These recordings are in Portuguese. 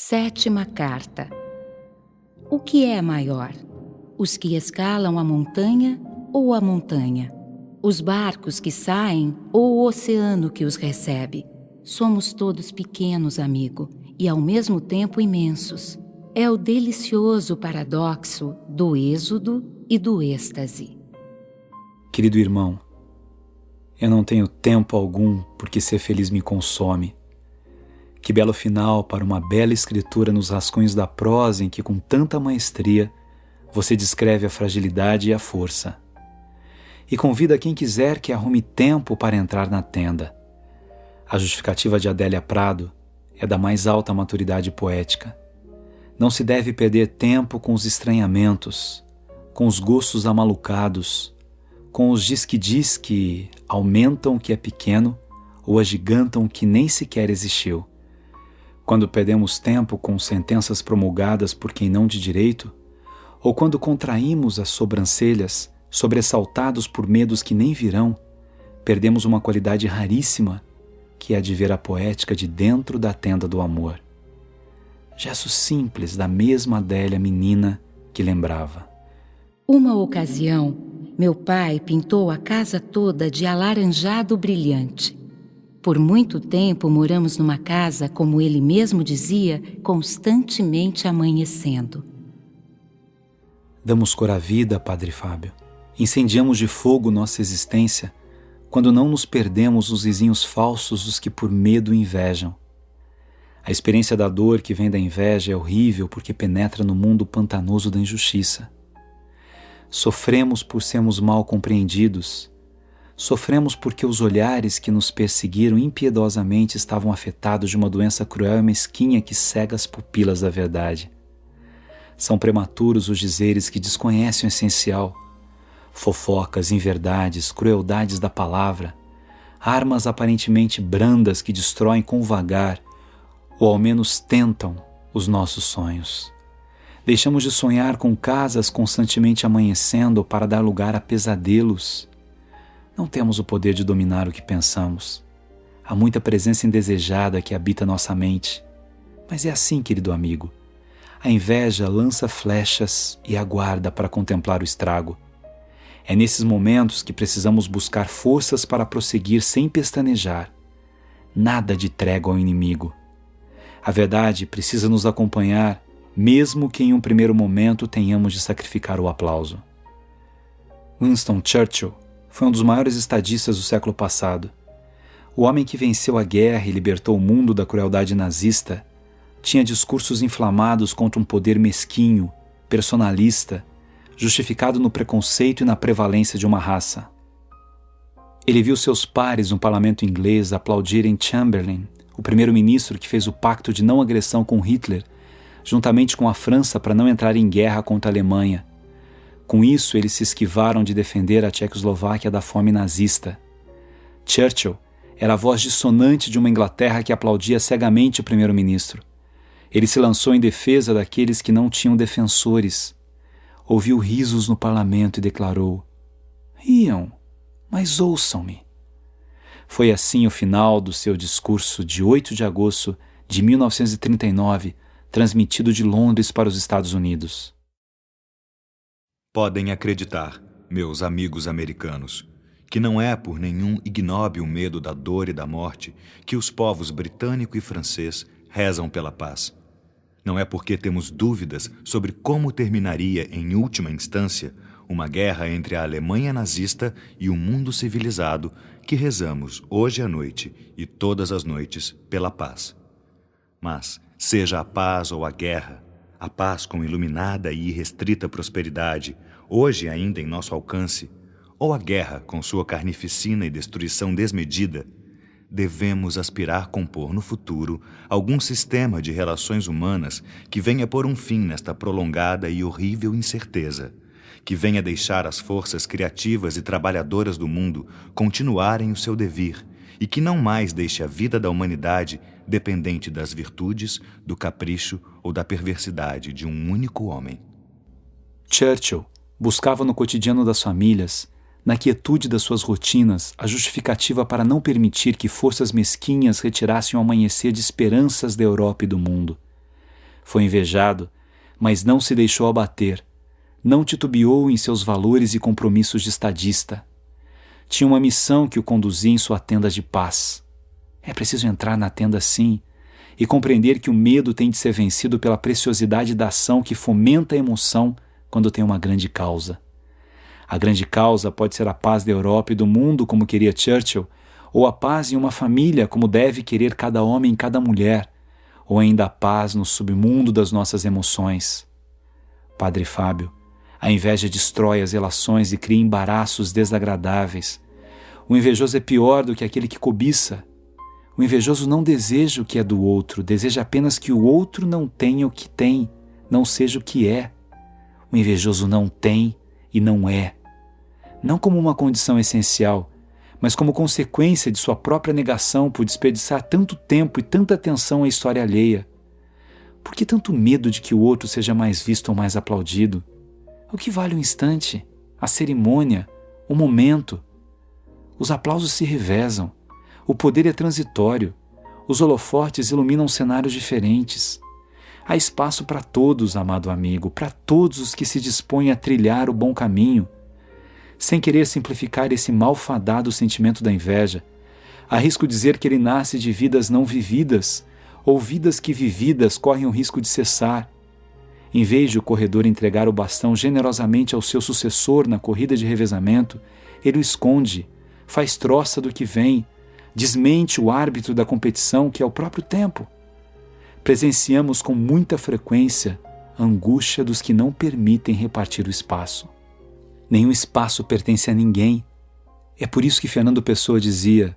Sétima carta. O que é maior? Os que escalam a montanha ou a montanha? Os barcos que saem ou o oceano que os recebe? Somos todos pequenos, amigo, e ao mesmo tempo imensos. É o delicioso paradoxo do êxodo e do êxtase. Querido irmão, eu não tenho tempo algum porque ser feliz me consome. Que belo final para uma bela escritura nos rascunhos da prosa em que com tanta maestria você descreve a fragilidade e a força. E convida quem quiser que arrume tempo para entrar na tenda. A justificativa de Adélia Prado é da mais alta maturidade poética. Não se deve perder tempo com os estranhamentos, com os gostos amalucados, com os diz que aumentam o que é pequeno ou agigantam o que nem sequer existiu. Quando perdemos tempo com sentenças promulgadas por quem não de direito, ou quando contraímos as sobrancelhas, sobressaltados por medos que nem virão, perdemos uma qualidade raríssima, que é a de ver a poética de dentro da tenda do amor. Gesto simples da mesma Adélia menina que lembrava. Uma ocasião, meu pai pintou a casa toda de alaranjado brilhante. Por muito tempo moramos numa casa, como ele mesmo dizia, constantemente amanhecendo. Damos cor à vida, Padre Fábio. Incendiamos de fogo nossa existência quando não nos perdemos nos vizinhos falsos dos que por medo invejam. A experiência da dor que vem da inveja é horrível porque penetra no mundo pantanoso da injustiça. Sofremos por sermos mal compreendidos. Sofremos porque os olhares que nos perseguiram impiedosamente estavam afetados de uma doença cruel e mesquinha que cega as pupilas da verdade. São prematuros os dizeres que desconhecem o essencial. Fofocas, inverdades, crueldades da palavra, armas aparentemente brandas que destroem com vagar, ou ao menos tentam os nossos sonhos. Deixamos de sonhar com casas constantemente amanhecendo para dar lugar a pesadelos. Não temos o poder de dominar o que pensamos. Há muita presença indesejada que habita nossa mente. Mas é assim, querido amigo. A inveja lança flechas e aguarda para contemplar o estrago. É nesses momentos que precisamos buscar forças para prosseguir sem pestanejar. Nada de trégua ao inimigo. A verdade precisa nos acompanhar, mesmo que em um primeiro momento tenhamos de sacrificar o aplauso. Winston Churchill foi um dos maiores estadistas do século passado. O homem que venceu a guerra e libertou o mundo da crueldade nazista tinha discursos inflamados contra um poder mesquinho, personalista, justificado no preconceito e na prevalência de uma raça. Ele viu seus pares no parlamento inglês aplaudirem Chamberlain, o primeiro-ministro que fez o pacto de não agressão com Hitler, juntamente com a França para não entrar em guerra contra a Alemanha. Com isso, eles se esquivaram de defender a Tchecoslováquia da fome nazista. Churchill era a voz dissonante de uma Inglaterra que aplaudia cegamente o primeiro-ministro. Ele se lançou em defesa daqueles que não tinham defensores. Ouviu risos no parlamento e declarou: "Riam, mas ouçam-me." Foi assim o final do seu discurso de 8 de agosto de 1939, transmitido de Londres para os Estados Unidos. Podem acreditar, meus amigos americanos, que não é por nenhum ignóbil medo da dor e da morte que os povos britânico e francês rezam pela paz. Não é porque temos dúvidas sobre como terminaria, em última instância, uma guerra entre a Alemanha nazista e o mundo civilizado que rezamos hoje à noite e todas as noites pela paz. Mas, seja a paz ou a guerra, a paz com iluminada e irrestrita prosperidade, hoje ainda em nosso alcance, ou a guerra com sua carnificina e destruição desmedida, devemos aspirar a compor no futuro algum sistema de relações humanas que venha pôr um fim nesta prolongada e horrível incerteza, que venha deixar as forças criativas e trabalhadoras do mundo continuarem o seu devir e que não mais deixe a vida da humanidade dependente das virtudes, do capricho ou da perversidade de um único homem. Churchill buscava no cotidiano das famílias, na quietude das suas rotinas, a justificativa para não permitir que forças mesquinhas retirassem o amanhecer de esperanças da Europa e do mundo. Foi invejado, mas não se deixou abater. Não titubeou em seus valores e compromissos de estadista. Tinha uma missão que o conduzia em sua tenda de paz. É preciso entrar na tenda sim e compreender que o medo tem de ser vencido pela preciosidade da ação que fomenta a emoção quando tem uma grande causa. A grande causa pode ser a paz da Europa e do mundo, como queria Churchill, ou a paz em uma família, como deve querer cada homem e cada mulher, ou ainda a paz no submundo das nossas emoções. Padre Fábio, a inveja destrói as relações e cria embaraços desagradáveis. O invejoso é pior do que aquele que cobiça. O invejoso não deseja o que é do outro, deseja apenas que o outro não tenha o que tem, não seja o que é. O invejoso não tem e não é. Não como uma condição essencial, mas como consequência de sua própria negação por desperdiçar tanto tempo e tanta atenção à história alheia. Por que tanto medo de que o outro seja mais visto ou mais aplaudido? O que vale o instante, a cerimônia, o momento? Os aplausos se revezam, o poder é transitório, os holofotes iluminam cenários diferentes. Há espaço para todos, amado amigo, para todos os que se dispõem a trilhar o bom caminho. Sem querer simplificar esse malfadado sentimento da inveja, arrisco dizer que ele nasce de vidas não vividas, ou vidas que vividas correm o risco de cessar. Em vez de o corredor entregar o bastão generosamente ao seu sucessor na corrida de revezamento, ele o esconde, faz troça do que vem, desmente o árbitro da competição que é o próprio tempo. Presenciamos com muita frequência a angústia dos que não permitem repartir o espaço. Nenhum espaço pertence a ninguém. É por isso que Fernando Pessoa dizia: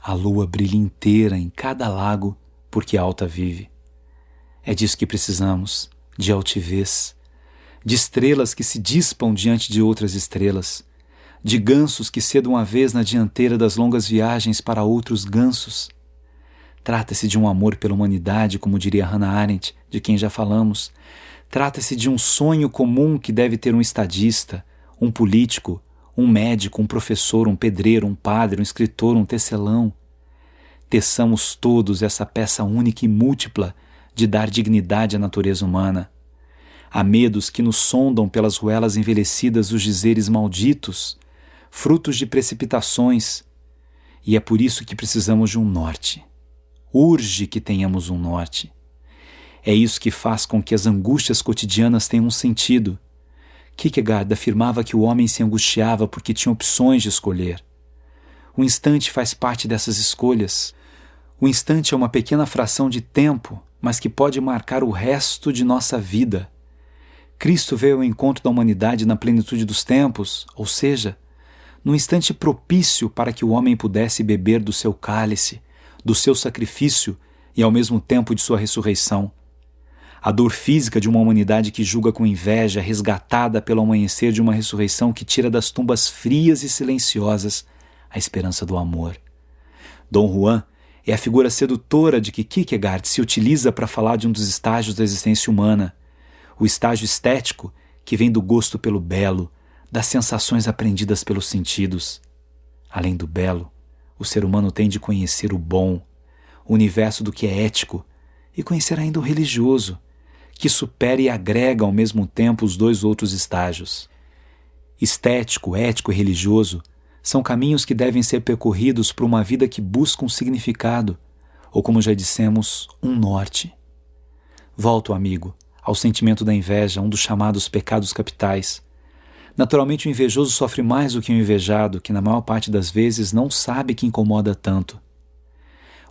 a lua brilha inteira em cada lago porque alta vive. É disso que precisamos, de altivez, de estrelas que se dispam diante de outras estrelas, de gansos que cedam a vez na dianteira das longas viagens para outros gansos. Trata-se de um amor pela humanidade, como diria Hannah Arendt, de quem já falamos. Trata-se de um sonho comum que deve ter um estadista, um político, um médico, um professor, um pedreiro, um padre, um escritor, um tecelão. Teçamos todos essa peça única e múltipla de dar dignidade à natureza humana. Há medos que nos sondam pelas ruelas envelhecidas dos dizeres malditos, frutos de precipitações, e é por isso que precisamos de um norte. Urge que tenhamos um norte. É isso que faz com que as angústias cotidianas tenham um sentido. Kierkegaard afirmava que o homem se angustiava porque tinha opções de escolher. O instante faz parte dessas escolhas. O instante é uma pequena fração de tempo, mas que pode marcar o resto de nossa vida. Cristo veio ao encontro da humanidade na plenitude dos tempos, ou seja, num instante propício para que o homem pudesse beber do seu cálice, do seu sacrifício e ao mesmo tempo de sua ressurreição. A dor física de uma humanidade que julga com inveja, resgatada pelo amanhecer de uma ressurreição que tira das tumbas frias e silenciosas a esperança do amor. Dom Juan é a figura sedutora de que Kierkegaard se utiliza para falar de um dos estágios da existência humana, o estágio estético que vem do gosto pelo belo, das sensações aprendidas pelos sentidos. Além do belo, o ser humano tem de conhecer o bom, o universo do que é ético, e conhecer ainda o religioso, que supera e agrega ao mesmo tempo os dois outros estágios. Estético, ético e religioso são caminhos que devem ser percorridos por uma vida que busca um significado, ou como já dissemos, um norte. Volto, amigo, ao sentimento da inveja, um dos chamados pecados capitais. Naturalmente o invejoso sofre mais do que o invejado, que na maior parte das vezes não sabe que incomoda tanto.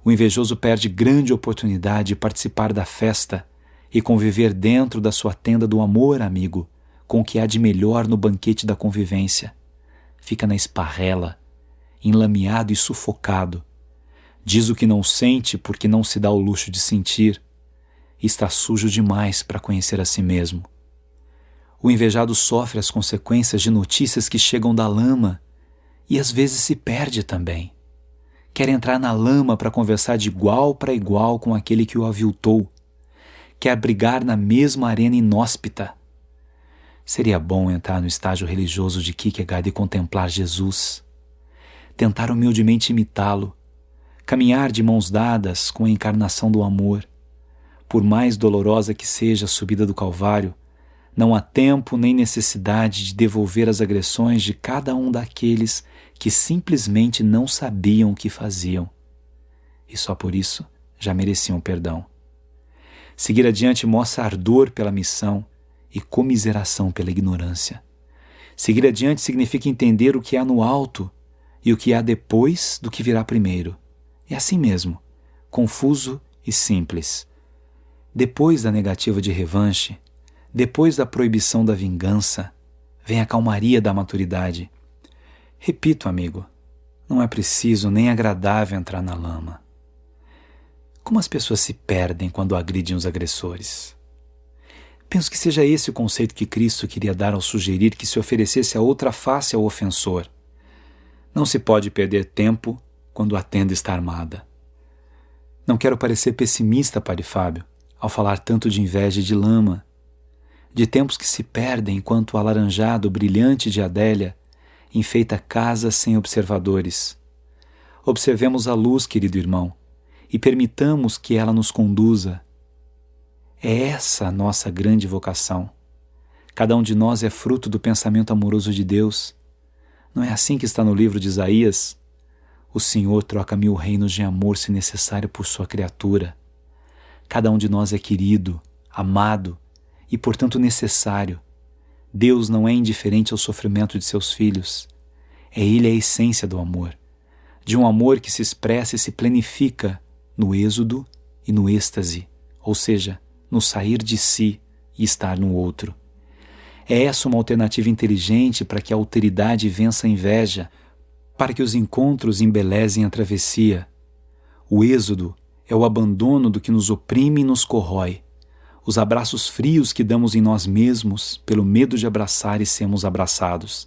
O invejoso perde grande oportunidade de participar da festa e conviver dentro da sua tenda do amor, amigo, com o que há de melhor no banquete da convivência. Fica na esparrela, enlameado e sufocado. Diz o que não sente porque não se dá o luxo de sentir. Está sujo demais para conhecer a si mesmo. O invejado sofre as consequências de notícias que chegam da lama e às vezes se perde também. Quer entrar na lama para conversar de igual para igual com aquele que o aviltou. Quer brigar na mesma arena inóspita. Seria bom entrar no estágio religioso de Kierkegaard e contemplar Jesus. Tentar humildemente imitá-lo. Caminhar de mãos dadas com a encarnação do amor. Por mais dolorosa que seja a subida do Calvário, não há tempo nem necessidade de devolver as agressões de cada um daqueles que simplesmente não sabiam o que faziam. E só por isso já mereciam perdão. Seguir adiante mostra ardor pela missão e comiseração pela ignorância. Seguir adiante significa entender o que há no alto e o que há depois do que virá primeiro. É assim mesmo, confuso e simples. Depois da negativa de revanche, depois da proibição da vingança, vem a calmaria da maturidade. Repito, amigo, não é preciso nem agradável entrar na lama. Como as pessoas se perdem quando agridem os agressores? Penso que seja esse o conceito que Cristo queria dar ao sugerir que se oferecesse a outra face ao ofensor. Não se pode perder tempo quando a tenda está armada. Não quero parecer pessimista, Padre Fábio, ao falar tanto de inveja e de lama, de tempos que se perdem enquanto o alaranjado brilhante de Adélia enfeita casas sem observadores. Observemos a luz, querido irmão, e permitamos que ela nos conduza. É essa a nossa grande vocação. Cada um de nós é fruto do pensamento amoroso de Deus. Não é assim que está no livro de Isaías? O Senhor troca 1000 reinos de amor se necessário por sua criatura. Cada um de nós é querido, amado e, portanto, necessário. Deus não é indiferente ao sofrimento de seus filhos. É Ele a essência do amor, de um amor que se expressa e se planifica no êxodo e no êxtase, ou seja, no sair de si e estar no outro. É essa uma alternativa inteligente para que a alteridade vença a inveja, para que os encontros embelezem a travessia. O êxodo é o abandono do que nos oprime e nos corrói, os abraços frios que damos em nós mesmos pelo medo de abraçar e sermos abraçados.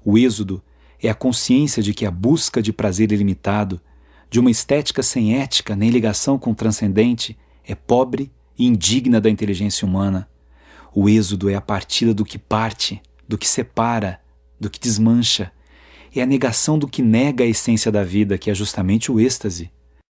O êxodo é a consciência de que a busca de prazer ilimitado, de uma estética sem ética nem ligação com o transcendente, é pobre e indigna da inteligência humana. O êxodo é a partida do que parte, do que separa, do que desmancha. É a negação do que nega a essência da vida, que é justamente o êxtase.